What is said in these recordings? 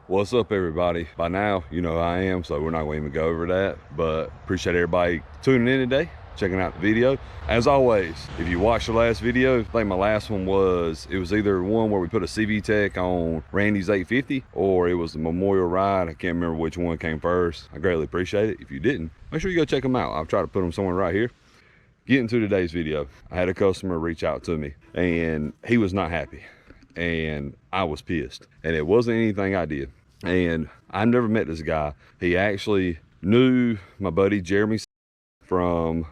What's up, everybody? By now, you know who I am, so we're not going to even go over that, but appreciate everybody tuning in today, checking out the video. As always, if you watched the last video, I think my last one was, it was either one where we put a CV Tech on Randy's 850, or it was the Memorial Ride. I can't remember which one came first. I greatly appreciate it. If you didn't, make sure you go check them out. I'll try to put them somewhere right here. Getting to today's video, I had a customer reach out to me, and he was not happy, and I was pissed, and it wasn't anything I did. And I never met this guy. He actually knew my buddy Jeremy from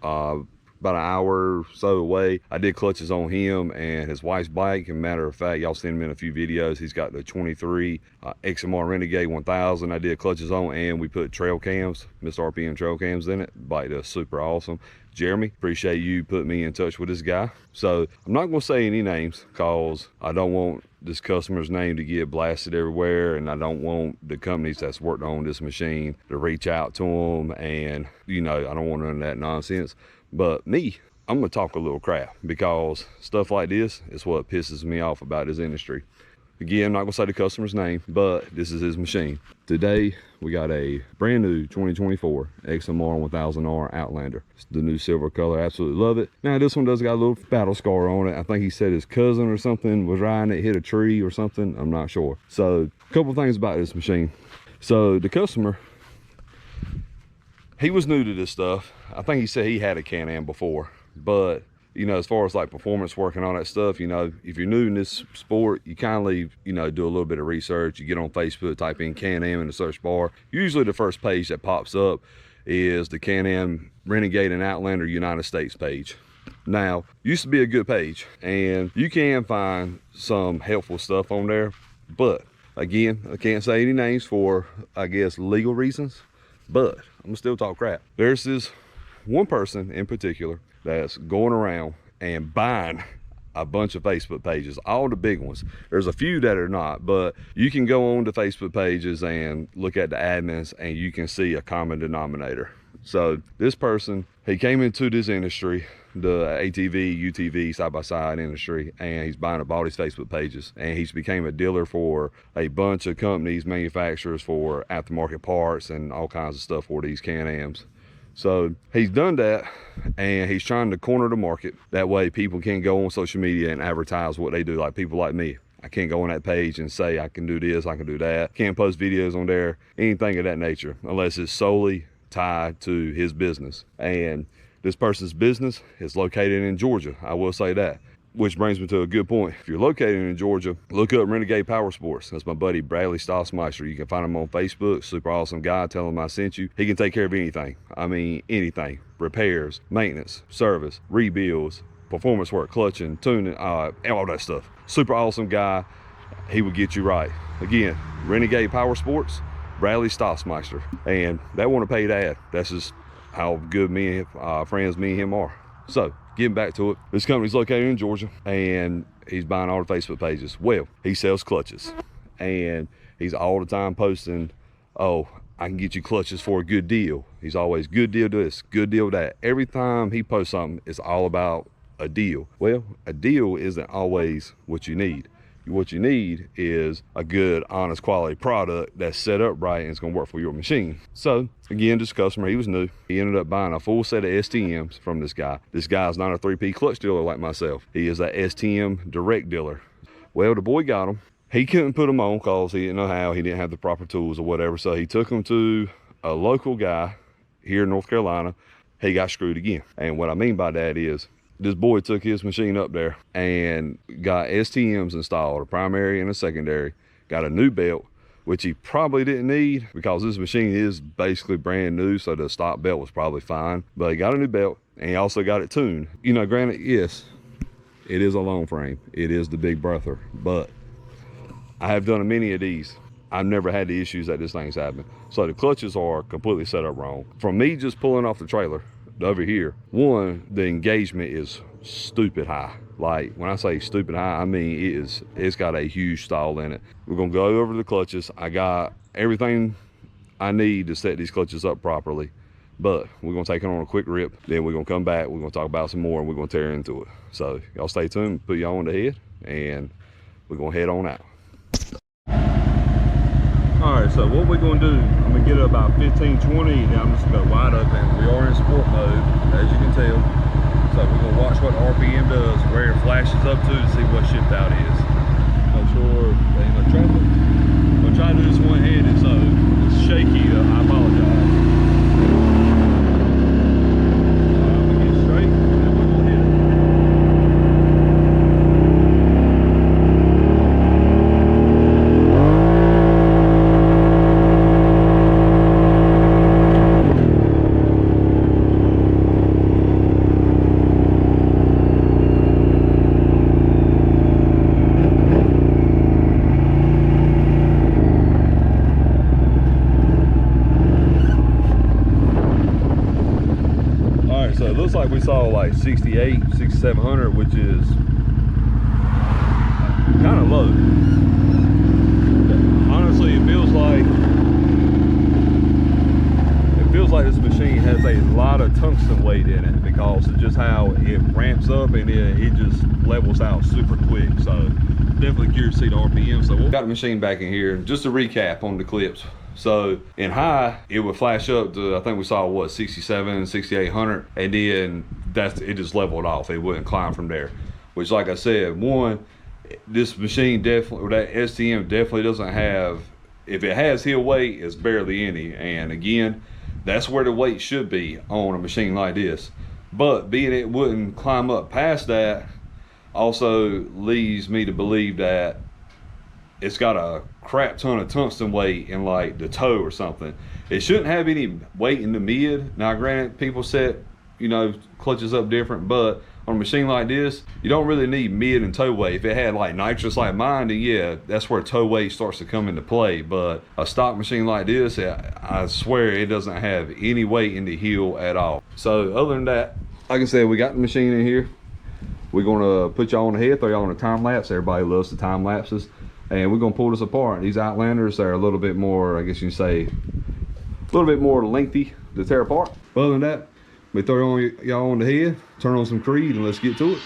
about an hour or so away. I did clutches on him and his wife's bike. And matter of fact, y'all seen him in a few videos. He's got the 23 XMR Renegade 1000 I did clutches on, and we put trail cams, Mr. RPM trail cams in it. Bike does super awesome. Jeremy, appreciate you putting me in touch with this guy. So I'm not gonna say any names because I don't want this customer's name to get blasted everywhere, and I don't want the companies that's worked on this machine to reach out to them, and you know, I don't want none of that nonsense. But me, I'm gonna talk a little crap because stuff like this is what pisses me off about this industry. Again, I'm not gonna say the customer's name, but this is his machine. Today, we got a brand new 2024 XMR 1000R Outlander. It's the new silver color, absolutely love it. Now, this one does got a little battle scar on it. I think he said his cousin or something was riding it, hit a tree or something, I'm not sure. So, a couple things about this machine. So, the customer, he was new to this stuff. I think he said he had a Can-Am before, but you know, as far as like performance work and all that stuff, you know, if you're new in this sport, you kindly, you know, do a little bit of research. You get on Facebook, type in Can-Am in the search bar. Usually the first page that pops up is the Can-Am Renegade and Outlander United States page. Now, used to be a good page, and you can find some helpful stuff on there, but again, I can't say any names for, I guess, legal reasons, but I'm gonna still talk crap. There's this one person in particular that's going around and buying a bunch of Facebook pages, all the big ones. There's a few that are not, but you can go on to Facebook pages and look at the admins, and you can see a common denominator. So this person, he came into this industry, the ATV, UTV, side-by-side industry, and he's buying up all these Facebook pages, and he's became a dealer for a bunch of companies, manufacturers for aftermarket parts and all kinds of stuff for these Can-Ams. So he's done that, and he's trying to corner the market. That way people can go on social media and advertise what they do, like people like me. I can't go on that page and say I can do this, I can do that. Can't post videos on there, anything of that nature, unless it's solely tied to his business. And this person's business is located in Georgia, I will say that. Which brings me to a good point. If you're located in Georgia, look up Renegade Power Sports. That's my buddy Bradley Stossmeister. You can find him on Facebook. Super awesome guy. Tell him I sent you. He can take care of anything. I mean, anything. Repairs, maintenance, service, rebuilds, performance work, clutching, tuning, all that stuff. Super awesome guy. He would get you right. Again, Renegade Power Sports, Bradley Stossmeister. And that wasn't a paid ad. That's just how good me and friends me and him are. So, getting back to it, this company's located in Georgia, and he's buying all the Facebook pages. Well, he sells clutches, and he's all the time posting, oh, I can get you clutches for a good deal. He's always, good deal this, good deal that. Every time he posts something, it's all about a deal. Well, a deal isn't always what you need. What you need is a good, honest, quality product that's set up right and it's gonna work for your machine. So again, this customer, he was new. He ended up buying a full set of STMs from this guy. This guy's not a 3P clutch dealer like myself. He is a STM direct dealer. Well, the boy got them. He couldn't put them on because he didn't know how. He didn't have the proper tools or whatever. So he took them to a local guy here in North Carolina. He got screwed again. And what I mean by that is, this boy took his machine up there and got STMs installed, a primary and a secondary, got a new belt, which he probably didn't need because this machine is basically brand new, so the stock belt was probably fine. But he got a new belt, and he also got it tuned. You know, granted, yes, it is a long frame. It is the big breather, but I have done many of these. I've never had the issues that this thing's having. So the clutches are completely set up wrong. From me just pulling off the trailer, over here, one, the engagement is stupid high. Like when I say stupid high, I mean it's got a huge stall in it. We're gonna go over the clutches. I got everything I need to set these clutches up properly, but we're gonna take it on a quick rip, then we're gonna come back, we're gonna talk about some more, and we're gonna tear into it. So y'all stay tuned, put y'all on the head, and we're gonna head on out. All right, so what we're gonna do, I'm gonna get it about 15, 20, and I'm just gonna go wide open. We are in sport mode, as you can tell. So we're gonna watch what RPM does, where it flashes up to see what shift out is. Make sure there ain't no traffic. I'm gonna try to do this one-handed, so it's shaky, I apologize. All right, I'm gonna get straight, and then we're gonna hit it. So it looks like we saw like 68, 6700, which is kind of low. Honestly, it feels like this machine has a lot of tungsten weight in it because of just how it ramps up and it just levels out super quick. So definitely curious to see the RPM. So we've got the machine back in here. Just to recap on the clips. So in high, it would flash up to, I think we saw what, 67, 6800, and then it just leveled off. It wouldn't climb from there. Which, like I said, one, this machine definitely, that STM definitely doesn't have, if it has heel weight, it's barely any. And again, that's where the weight should be on a machine like this. But being it wouldn't climb up past that also leads me to believe that it's got a crap ton of tungsten weight in like the toe or something. It shouldn't have any weight in the mid. Now granted, people set, you know, clutches up different, but on a machine like this, you don't really need mid and toe weight. If it had like nitrous like mine, then yeah, that's where toe weight starts to come into play. But a stock machine like this, I swear it doesn't have any weight in the heel at all. So other than that, like I said, we got the machine in here. We're gonna put y'all on the head, throw y'all on a time lapse. Everybody loves the time lapses. And we're gonna pull this apart. These Outlanders are a little bit more, I guess you can say, a little bit more lengthy to tear apart. But other than that, we throw y'all on the head, turn on some Creed, and let's get to it.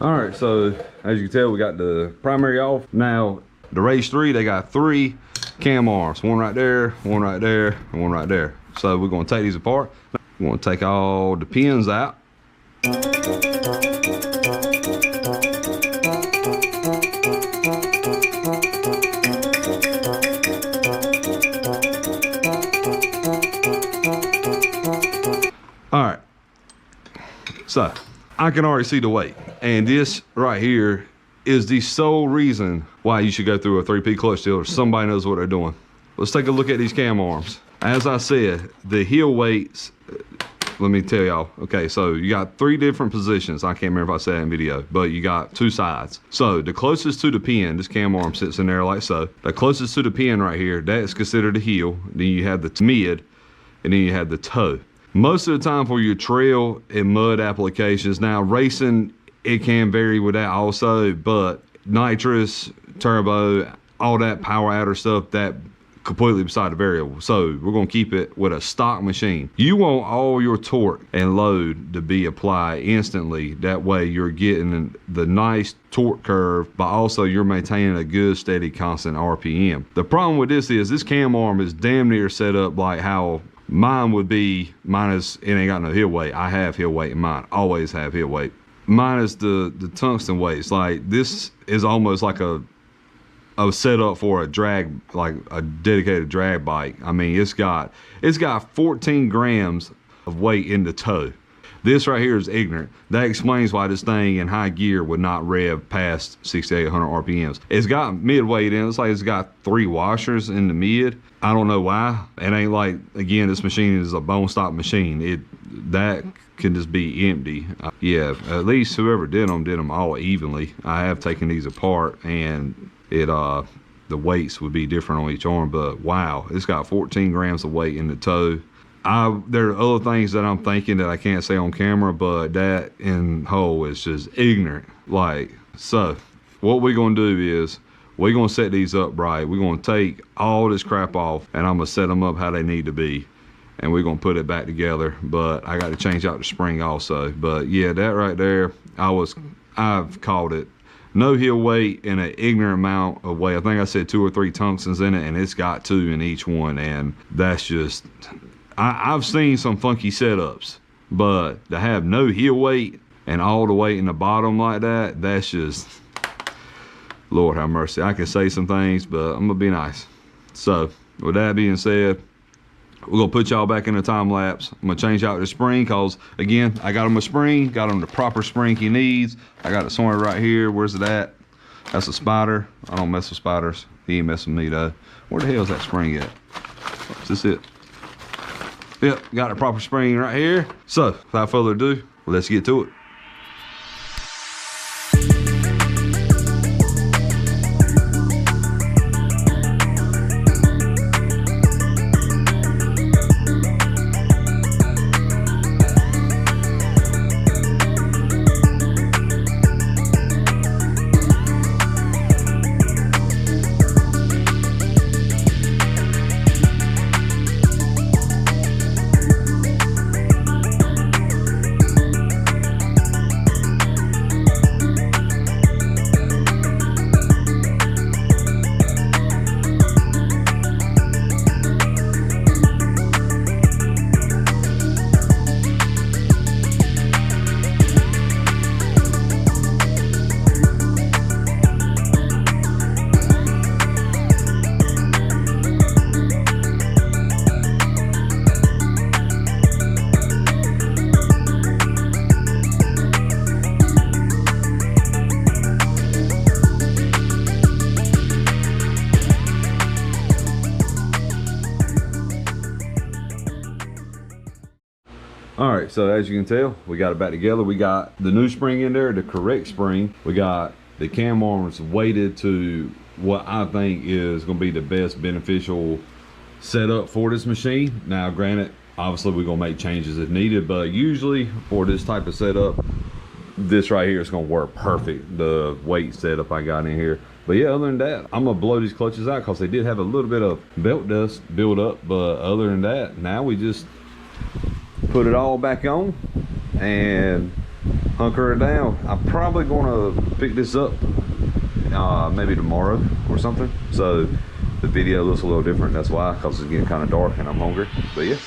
All right, so as you can tell, we got the primary off. Now, the Race 3, they got 3 cam arms. One right there, one right there, and one right there. So we're gonna take these apart. We're gonna take all the pins out. All right, so I can already see the weight, and this right here is the sole reason why you should go through a 3P clutch dealer. Somebody knows what they're doing. Let's take a look at these cam arms. As I said, the heel weights, let me tell y'all. Okay, so you got 3 different positions. I can't remember if I said that in video, but you got 2 sides. So the closest to the pin, this cam arm sits in there like so. The closest to the pin right here, that is considered the heel. Then you have the mid, and then you have the toe. Most of the time for your trail and mud applications, now racing, it can vary with that also, but nitrous, turbo, all that power adder stuff, that completely beside the variable. So we're gonna keep it with a stock machine. You want all your torque and load to be applied instantly. That way you're getting the nice torque curve, but also you're maintaining a good, steady, constant RPM. The problem with this is this cam arm is damn near set up like how mine would be, minus it ain't got no heel weight. I have heel weight in mine, always have heel weight. Minus the tungsten weights. Like this is almost like a setup for a drag, like a dedicated drag bike. I mean, it's got 14 grams of weight in the toe. This right here is ignorant. That explains why this thing in high gear would not rev past 6,800 RPMs. It's got mid weight in it. It's like it's got 3 washers in the mid. I don't know why. It ain't like, again, this machine is a bone stock machine. That can just be empty. Yeah, at least whoever did them all evenly. I have taken these apart, and the weights would be different on each arm, but wow, it's got 14 grams of weight in the toe. There are other things that I'm thinking that I can't say on camera, but that in whole is just ignorant. Like, so what we're gonna do is we're gonna set these up right. We're gonna take all this crap off, and I'm gonna set them up how they need to be, and we're gonna put it back together. But I got to change out the spring also. But yeah, that right there, I've called it no heel weight in an ignorant amount of weight. I think I said 2 or 3 tungstens in it, and it's got 2 in each one. And that's just, I've seen some funky setups, but to have no heel weight and all the weight in the bottom like that, that's just, Lord have mercy. I can say some things, but I'm gonna be nice. So with that being said, we're gonna put y'all back in the time lapse. I'm gonna change out the spring, cause again, I got him a spring, got him the proper spring he needs. I got it somewhere right here. Where's it at? That's a spider. I don't mess with spiders. He ain't messing with me though. Where the hell is that spring at? Is this it? Yep, got a proper spring right here. So without further ado, let's get to it. All right, so as you can tell, we got it back together. We got the new spring in there, the correct spring. We got the cam arms weighted to what I think is gonna be the best beneficial setup for this machine. Now, granted, obviously we're gonna make changes if needed, but usually for this type of setup, this right here is gonna work perfect, the weight setup I got in here. But yeah, other than that, I'm gonna blow these clutches out because they did have a little bit of belt dust build up, but other than that, now we just put it all back on and hunker it down. I'm probably gonna pick this up maybe tomorrow or something, so the video looks a little different. That's why, because it's getting kind of dark and I'm hungry. But yeah.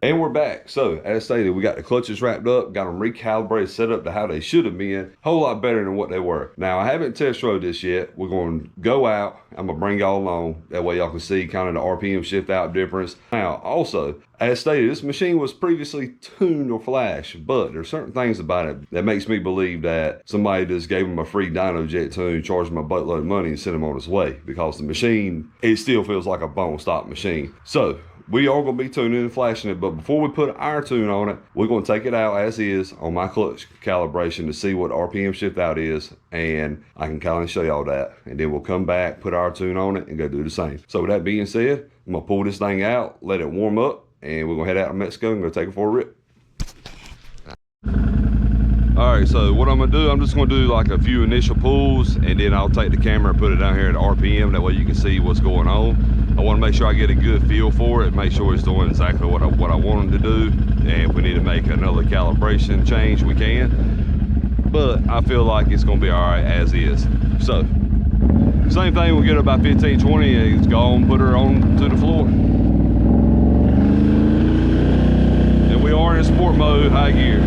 And we're back. So as stated, we got the clutches wrapped up, got them recalibrated, set up to how they should have been. Whole lot better than what they were. Now, I haven't test rode this yet. We're going to go out. I'm going to bring y'all along. That way y'all can see kind of the RPM shift out difference. Now, also, as stated, this machine was previously tuned or flashed, but there's certain things about it that makes me believe that somebody just gave him a free dyno jet tune, charged him a buttload of money, and sent him on his way, because the machine, it still feels like a bone stock machine. So we are going to be tuning and flashing it, but before we put our tune on it, we're going to take it out as is on my clutch calibration to see what RPM shift out is, and I can kind of show y'all that, and then we'll come back, put our tune on it, and go do the same. So with that being said, I'm going to pull this thing out, let it warm up, and we're going to head out to Mexico and go take it for a rip. All right, so what I'm gonna do, I'm just gonna do like a few initial pulls, and then I'll take the camera and put it down here at RPM. That way you can see what's going on. I wanna make sure I get a good feel for it, make sure it's doing exactly what I want it to do. And if we need to make another calibration change, we can. But I feel like it's gonna be all right as is. So, same thing, we'll get her about 15, 20, and go on, put her on to the floor. And we are in sport mode, high gear.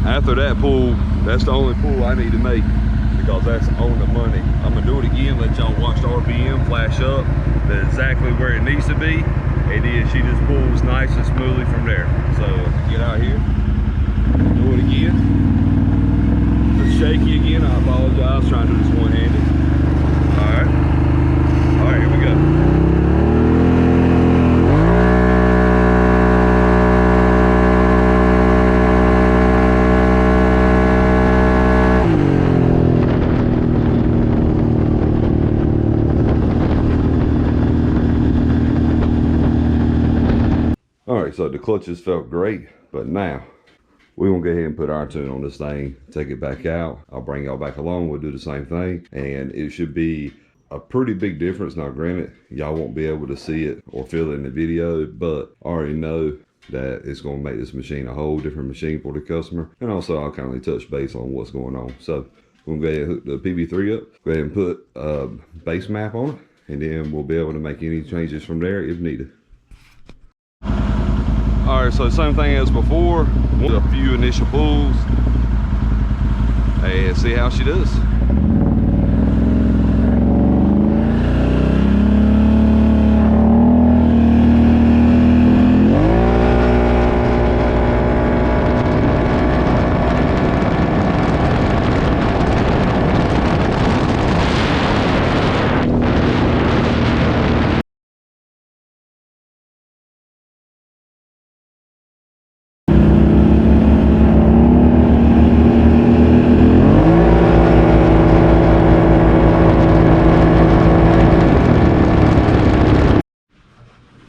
After that pull, that's the only pull I need to make, because that's on the money. I'm gonna do it again, let y'all watch the RPM flash up. That's exactly where it needs to be. And then she just pulls nice and smoothly from there. So get out here, do it again. It's shaky again, I apologize, trying to do this one-handed. All right, here we go. So the clutches felt great, but now we're gonna go ahead and put our tune on this thing, take it back out. I'll bring y'all back along, we'll do the same thing, and it should be a pretty big difference. Now granted, y'all won't be able to see it or feel it in the video, but I already know that it's gonna make this machine a whole different machine for the customer. And also I'll kind of touch base on what's going on. So we're gonna go ahead and hook the PB3 up, go ahead and put a base map on it, and then we'll be able to make any changes from there if needed. All right, so same thing as before, a few initial pulls and see how she does.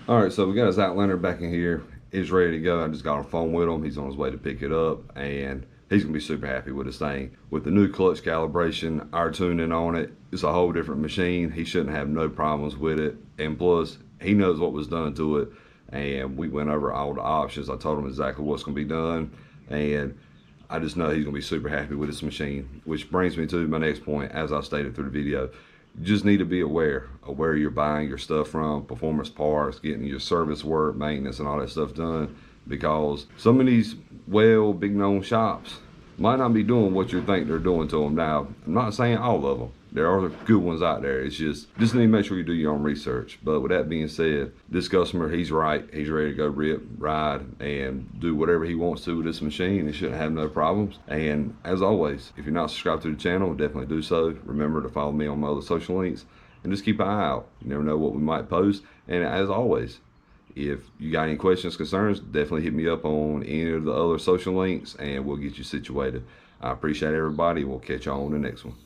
All right, so we got his outliner back in here. He's ready to go. I just got on the phone with him. He's on his way to pick it up, and he's gonna be super happy with this thing. With the new clutch calibration, our tuning on it, it's a whole different machine. He shouldn't have no problems with it. And plus, he knows what was done to it. And we went over all the options. I told him exactly what's gonna be done. And I just know he's gonna be super happy with this machine. Which brings me to my next point, as I stated through the video. You just need to be aware of where you're buying your stuff from, performance parts, getting your service work, maintenance, and all that stuff done, because some of these big known shops might not be doing what you think they're doing to them. Now, I'm not saying all of them. There are good ones out there. It's just need to make sure you do your own research. But with that being said, this customer, he's right. He's ready to go rip, ride, and do whatever he wants to with this machine. He shouldn't have no problems. And as always, if you're not subscribed to the channel, definitely do so. Remember to follow me on my other social links, and just keep an eye out. You never know what we might post. And as always, if you got any questions, concerns, definitely hit me up on any of the other social links, and we'll get you situated. I appreciate everybody. We'll catch y'all on the next one.